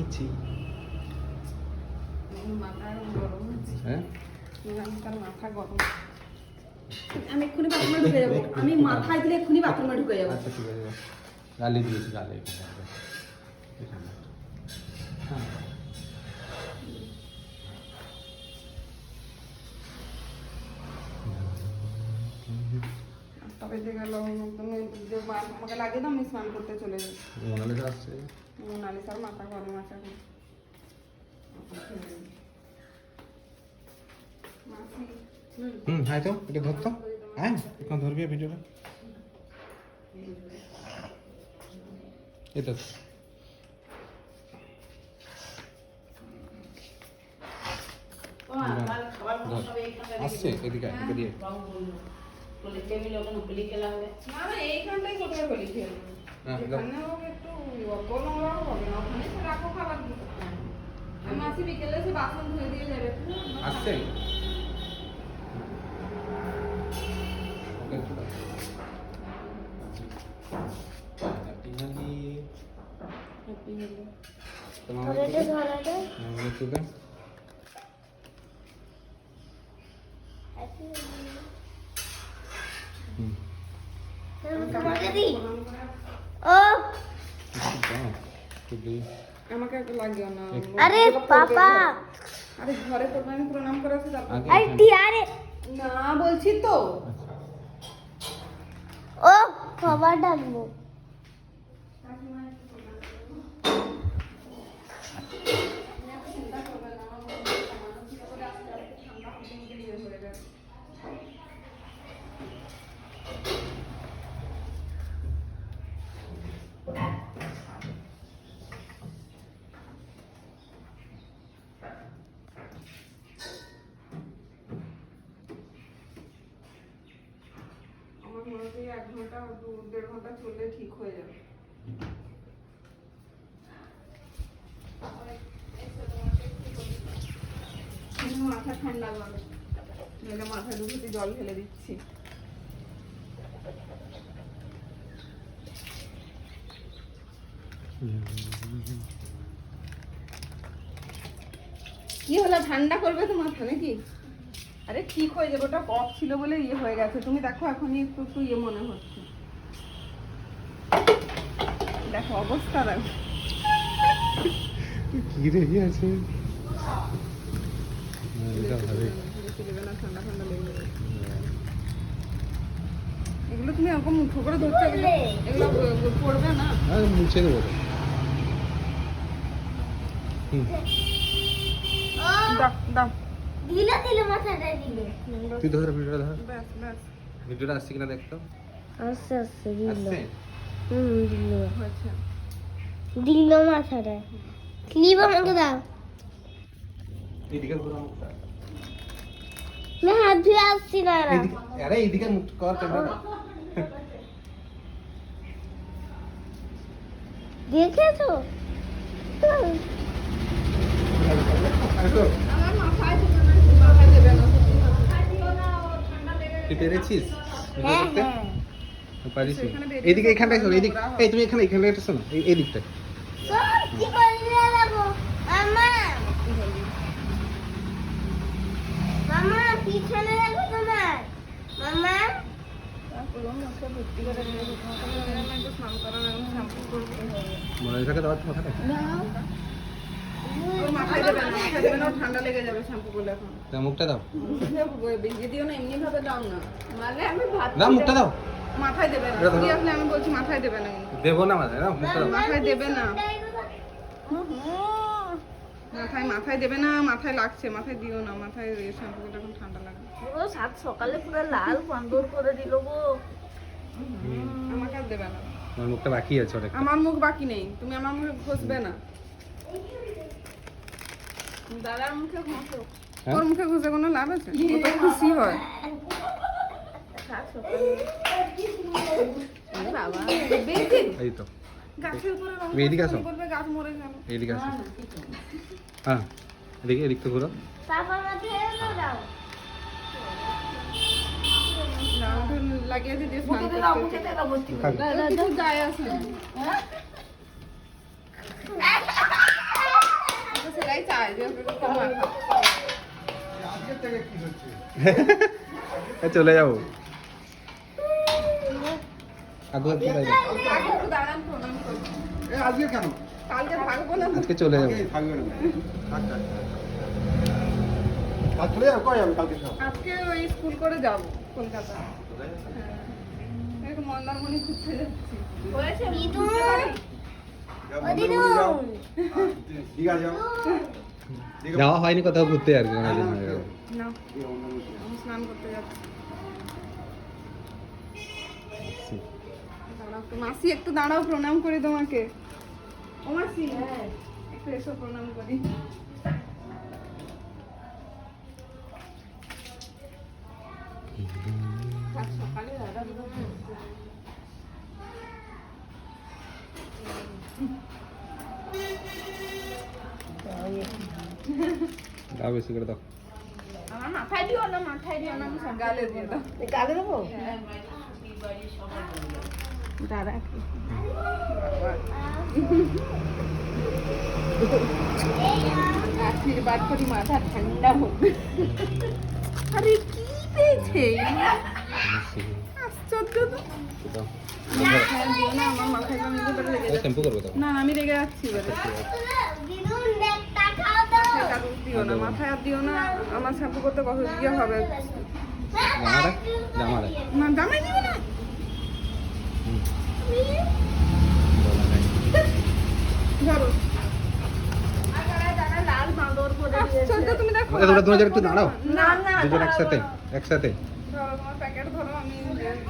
নিয়েছি। হ্যাঁ মাথা গরম। আমি এক্ষুনি বাথরুমে ঢুকে যাবো। আমি মাথায় দিলে এক্ষুনি বাথরুমে ঢুকে যাবো। আচ্ছা ঠিক আছে, গালি দিয়েছি, গালি হ্যাঁ বেজে গেল, আমাকে লাগিয়ে দাও, আমি স্নান করতে চলে যাই। মোনালিসা আসছে। মোনালিসার মাথা গরম আছে। হ্যাঁ তো এটা ধরতো, হ্যাঁ এখন ধরবি ভিডিওটা। এটা আসছে এদিকে এদিকে দিয়ে। এইখানটাই কোথায় বলি খেলবো, এখানেও একটু অত নোংরা হবে না, ওখানে রাখো খাবার। মাসি বিকেলে সে বাসন ধুয়ে দিয়ে যাবে। আসছে আমাকে একটু লাগিও না। আরে পাপা, আরে ঘরে করবে, আমি প্রণাম করে আসি তারপর। আরে টিয়ারে না বলছি তো। ও খাবার ডাকবো। আমার মনে হচ্ছে 1 ঘন্টা 1.5 ঘন্টা চললে ঠিক হয়ে যাবে। মাথা ঠান্ডা লাগে, নইলে মাথায় দুটো জল ঢেলে দিচ্ছি। কি হলো, ঠান্ডা করবে তো মাথা নাকি? আরে ঠিক হয়ে যাবে, ওটা কফ ছিল বলে ইয়ে হয়ে গেছে। তুমি দেখো এখনই একটু একটু ইয়ে মনে হচ্ছে, দেখো অবস্থা দেখো কি রে আছে। ঠান্ডা ঠান্ডা লেগে যাবে। এগুলো তুমি এরকম মুঠো করে ধরছো, এগুলো পড়বে না। মুছে দেবো। দাও দাও, দিলে দিলে মাথাটা দিলে। তুই ধর ভিডিওটা ধর, ব্যাস ব্যাস ভিডিওটা আসছে কিনা দেখতো। আস্তে আস্তে দিল। আসছে দিল হয়েছে। দিল মাথাটা। ক্লিপ আমাকে দাও। এদিকে ঘোরা মুখটা, না হাত ধুয়ে আসছি না। এদিকে, আরে এদিকে মুখ কর ক্যামেরা। দেখেছো? আমার মাথায় দেবে না, মাথায় দেবে না। তুই পেরেছিস? হ্যাঁ হ্যাঁ। পারিস। এদিকে এখানটায় শোন, এদিক, এই তুমি এখানে এখানে একটা শোনো, এই দিকটায়। সব কি করে লাগাবো? মামা মামা পিছনে রাখো তোমার। মামা মনে থাকে দাও মাথাটা। মাথায় দেবে না, মাথায় দেবে না, ঠান্ডা লেগে যাবে শ্যাম্পু করলে। এখন দাও মুখটা দাও, ভিজে দিও না, এমনি ভাবে দাও না, মানে আমি ভাত দাও মুখটা দাও। মাথায় দেবে না। সিরিয়াসলি আমি বলছি মাথায় দেবে না, দেবো না মাথায়, দাও মুখটা দাও। মাথায় দেবে না, মাথায় মাথায় দেবে না, মাথায় লাগছে, মাথায় দিও না, মাথায় শ্যাম্পু করলে এখন ঠান্ডা লাগবে। ও সাত সকালে পুরো লাল পান্দর করে দিল গো। আমাকে আর দেবে না, আমার মুখটা বাকি আছে অনেক। আমার মুখ বাকি নেই, তুমি আমার মুখে ঘষবে না। দাদার মুখে ঘষো, হ্যাঁ? ওর মুখে ঘষে কোনো লাভ আছে? ও তো খুশি হয়। সাত সকালে বাবা বেশি এই তো গাছের উপরে রং এদিকে আসো, করবে, গাছ মরে গেল। এদিকে আসো। হ্যাঁ এদিকে, এদিক তো ঘুরো। পাপা মাথায় দাও। লাগিয়ে দিয়ে মুখে দে দাও, মুখে দে দাও ভর্তি করে। কিছু যায় আসে না। যাবে তো মাথা। চলে যাবো আগু একটু তাই দাও। আগে একটু দাঁড়ান, প্রণাম করবো। আজকে কেন কালকে থাকবো না তো। আজকে চলে যাবো আজকে ওই স্কুল করে যাব কলকাতা। হ্যাঁ, একটু মন্দারমণি ঘুরতে যাচ্ছি। হয়েছে দিদু ও দিদু যাওয়া হয়নি কোথাও ঘুরতে আর কি অনেকদিন হয়ে গেল। না, আমি স্নান করতে যাচ্ছি। দাঁড়াও তো, মাসি একটু দাঁড়াও, প্রণাম করি তোমাকে। ও মাসি, একটু এসো, প্রণাম করি। আজ সকালে দাদা দুটো দাও বেশি করে দাও। আমার মাথায় দিও না, মাথায় দিও না, আমি সব গালে দিয়ে দাও। গালে দেবো দাদা একটু। আশীর্বাদ করি মাথা ঠান্ডা হোক। আরে কি পেয়েছে? আশ্চর্য তো। দাও। মাথায় দিও না, আমার মাথায় আমি তো রেগে যাচ্ছি। শ্যাম্পু করবো তো না না, আমি রেগে যাচ্ছি বলে। দিদু নেকটা খাও তো মাথায় কাগজ দিও না, মাথায় আর দিও না, আমার শ্যাম্পু করতে কত দিয়ে হবে। জামাটা জামাটা না, জামাই দিবে না। বলা নাই। ধরো। লাল বাঁদর করে আশ্চর্য, তুমি দেখো। তোমরা দুজন একটু দাঁড়াও। না না দুজন একসাথে একসাথে ধরো, তোমার প্যাকেট ধরো, আমি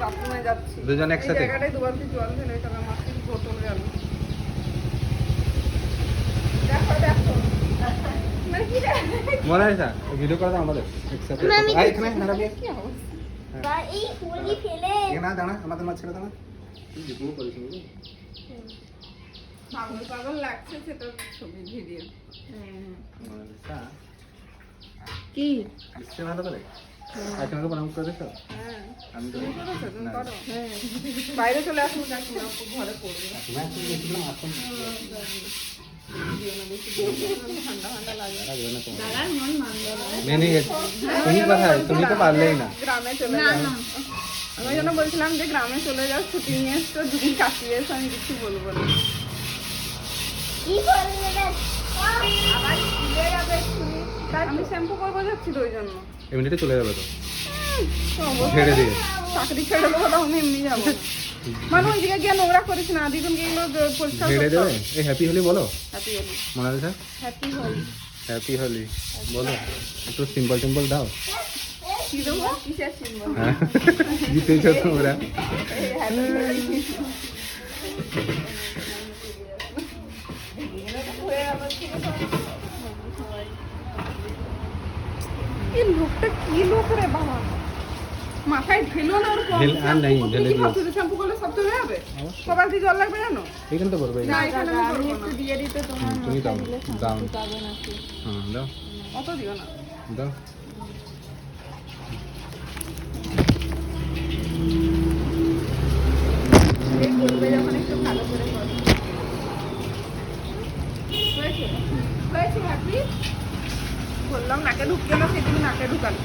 বাথরুমে যাচ্ছি। দুজন একসাথে? এই জায়গাটায় দুবার কি জল ফেলে, তাহলে আমার কি বোতল গেল। দেখো দেখো। মানে কি রে? মনে হয় স্যার ভিডিও করে দাও আমাদের একসাথে। আমি আয় এখানে দাঁড়াবি। কি অবস্থা? বা এই ফুলি ফেলে এখানে দাঁড়া আমাদের মাঝ ছেড়ে দাঁড়া। তুই ভিডিও করিস নি? পাগল পাগল লাগছে, সেটা ছবি ভিডিও। কি? নিশ্চয় ভালো করে। এখানে প্রণাম করে দিছো? হ্যাঁ, আমি তো তুমি করেছো? তুমি করো। হ্যাঁ, বাইরে চলে আসুন, কাকিমা ঘরে পড়বে। তোমার একটু বেশি করে আসুন। দিও না, বেশি দিও না, ঠান্ডা ঠান্ডা লাগে। লাগবে না তোমার। দাদার মন মানলো না মেনে গেছে। তুমি কোথায়? তুমি তো পারলেই না। গ্রামে চলে যাও। আমি ওই জন্য বলছিলাম যে গ্রামে চলে যাও, ছুটি নিয়ে এসছো, দুদিন কাটিয়ে এসো, আমি কিছু বলবো না। কি করলে রে আবার স্কুলে যাবে এক্ষুনি। আমি শ্যাম্পু করবো যাচ্ছি তো ওই জন্য। এমনিতে চলে যাবে তো। তো অবস্থা- ছেড়ে দিয়ে। চাকরি ছেড়ে দেবো, তখন এমনি যাবো। মানে ওই দিকে গিয়ে নোংরা করিস না, দিদুনকে এগুলো পরিষ্কার ছেড়ে করতে দেবে। হবে। এই হ্যাপি হোলি বলো। Happy Holi. Monalisa happy Holi. Happy Holi বলো। একটু সিম্পল সিম্পল দাও। কি দেবো? কিসের সিম্বল? হ্যাঁ জিতেছো তোমরা। হ্যাপি হোলি। এই লোকটা কি লোক রে বাবা, মাথায় ঢেলো না ওর কম আর নাই, ঢেলে দিও। শ্যাম্পু করলে সব চলে যাবে। অবশ্যই। সবার কি জল লাগবে জানো? এখানে তো করবে। না, এখানে আমি করবো না। দিয়ে দিতে তোমার তুমি দাও দাও। পাবে নাকি হ্যাঁ দাও অত দিও না। দাও। এই করবে যখন একটু ভালো করে করো। হয়েছে? হয়েছে হ্যাপি? বললাম নাকে ঢুকিয়ে না, সেদিন নাকে ঢুকালো।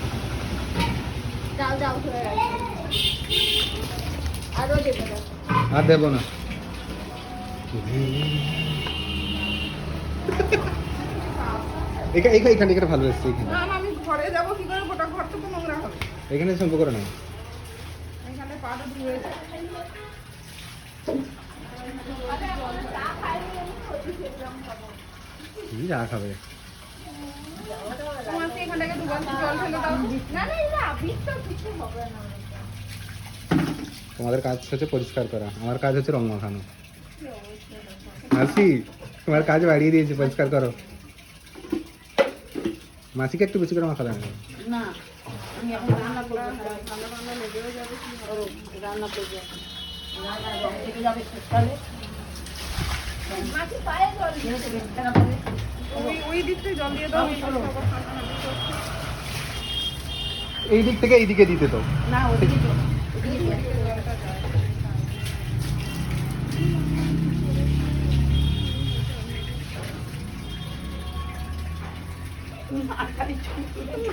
যাও যাও হয়ে গেছে আরো দেবে না আর দেবো না। এখানে এখানে ভালো এসছে এখানে। না, আমি ঘরে যাবো কি করে, গোটা ঘর তো নোংরা হবে। এখানে শ্যাম্পু করে নাও। এখানে পাটা ধুয়ে যায়। কি যা খাবে। তোমার কি এখান থেকে দুবার জল ফেলে দাও? না না এটা আবির তো কিছু হবে না তোমাদের কাজ হচ্ছে পরিষ্কার করা, আমার কাজ হচ্ছে রং মাখানো। মাসি তোমার কাজ বাড়িয়ে দিয়েছি, পরিষ্কার করো। মাসিকে একটু বেশি করে মাখা লাগে। না আমি এখন রান্না করবো ঠান্ডা ঠান্ডা লেগেও যাবে কি হবে? রান্না করবো রান্না রং থেকে যাবে শীতকালে মাছি পায়ে জল দিয়ে। যেহেতু বেশি টাকা পাবে ওই দিক থেকে জল দিয়ে দাও, এই পাশে আবার ঠান্ডা ঠান্ডা করছে। এই দিক থেকে এই দিকে দিতে তো। না ওদিকে তো ওদিকে তো। জলটা যায়।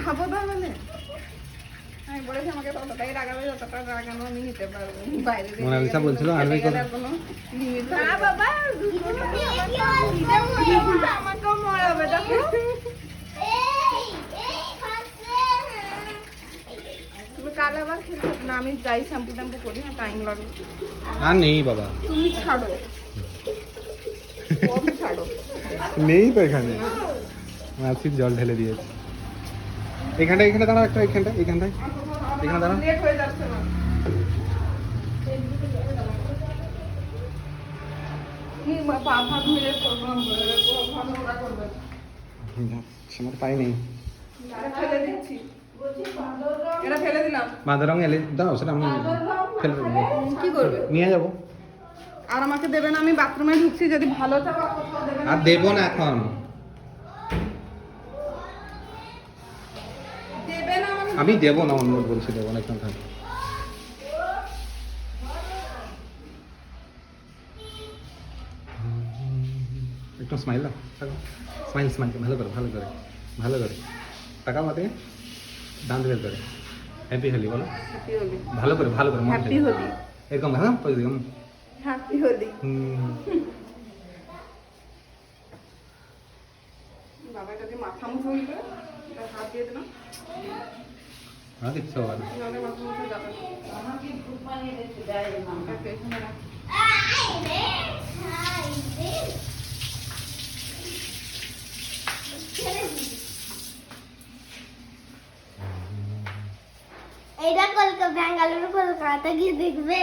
ভাবো তাহলে আমি বলেছি আমাকে ততটাই রাগাবে যতটা রাগানো আমি নিতে পারবো বাইরে থেকে মোনালিসা বলছিল আনবে খেতে গেলে আর কোনো limit থাকে না বাবা আমাকেও মরাবে দেখো তুমি কাল আবার খেলতে না আমি যাই শ্যাম্পু ট্যাম্পু করি না টাইম লাগবে আর নেই বাবা, তুমি ছাড়ো কম ছাড়ো নেই তো এখানে। মাসির জল ঢেলে দিয়েছে। এখানে দাঁড়াও একটা, এখানটায় এখানে দাঁড়াও। লেট হয়ে যাচ্ছে না কি পা ভাত মিলে প্রোগ্রাম করে ভাত ওরা করবে আমার পাই নেই। এটা ফেলে দিচ্ছি এটা ফেলে দিলাম মাদারং এলে দাও, সেটা আমি ফেলে দেবো। কি করবে নিয়ে যাবো। আর আমাকে দেবে না, আমি বাথরুমে ঢুকছি, যদি ভালো চাও আর কোথাও দেবে না আর দেবো না এখন। দেবে না মানে আমি দেবো না, অনুরোধ বলছি, দেবো না এখন থাক। একটু স্মাইল দাও, স্মাইল ভালো করে টাকা মাতে দাঁত বের করে হ্যাপি হোলি বলো, হ্যাপি হোলি ভালো করে মন হ্যাপি থেকে। হোলি এরকম হ্যাঁ এরকম হ্যাপি হোলি বাবা এটা দিয়ে মাথা মুছে উঠবে, এটা হাত দিয়ে দিলাম হ্যাঁ কিচ্ছু হবে না। নাহলে মাথা মুছে যাবে না। আমাকে খুব পানি দিতে দেয় না। এটা এখানে রাখ। এটা কলকাতা ব্যাঙ্গালোর কলকাতা গিয়ে দেখবে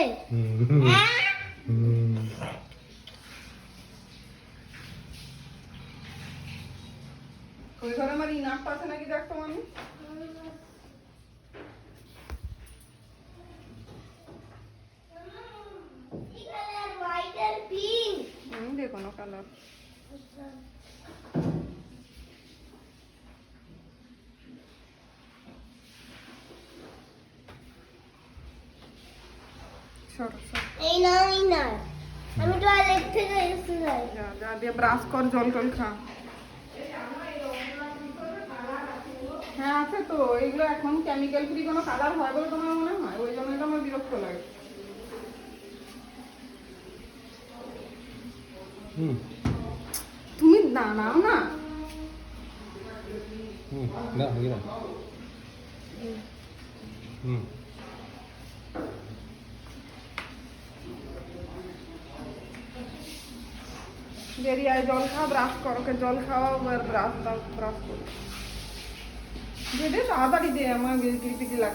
ওই ঘরে আমার ইনারটা আছে নাকি দেখতো আমি হোয়াইট আর পিঙ্ক দেখো না কালার সরো এই না আমি টয়লেট থেকে এসে যাই যা যা দিয়ে ব্রাশ কর, জল টল খা। হ্যাঁ আছে তো, এইগুলো এখন কেমিক্যাল ফ্রি কোনো কালার হয় বলে তোমার মনে হয়? ওই জন্যই তো আমার বিরক্ত লাগে। তুমি দাঁড়াও না, দাও হয়ে গেল। বেরিয়ে আয়, জল খাও, ব্রাশ করো, ওকে জল খাওয়াও আর ব্রাশ দাও, ব্রাশ করো। দে তাড়াতাড়ি দে, আমার গিরিপিটি লাগছে।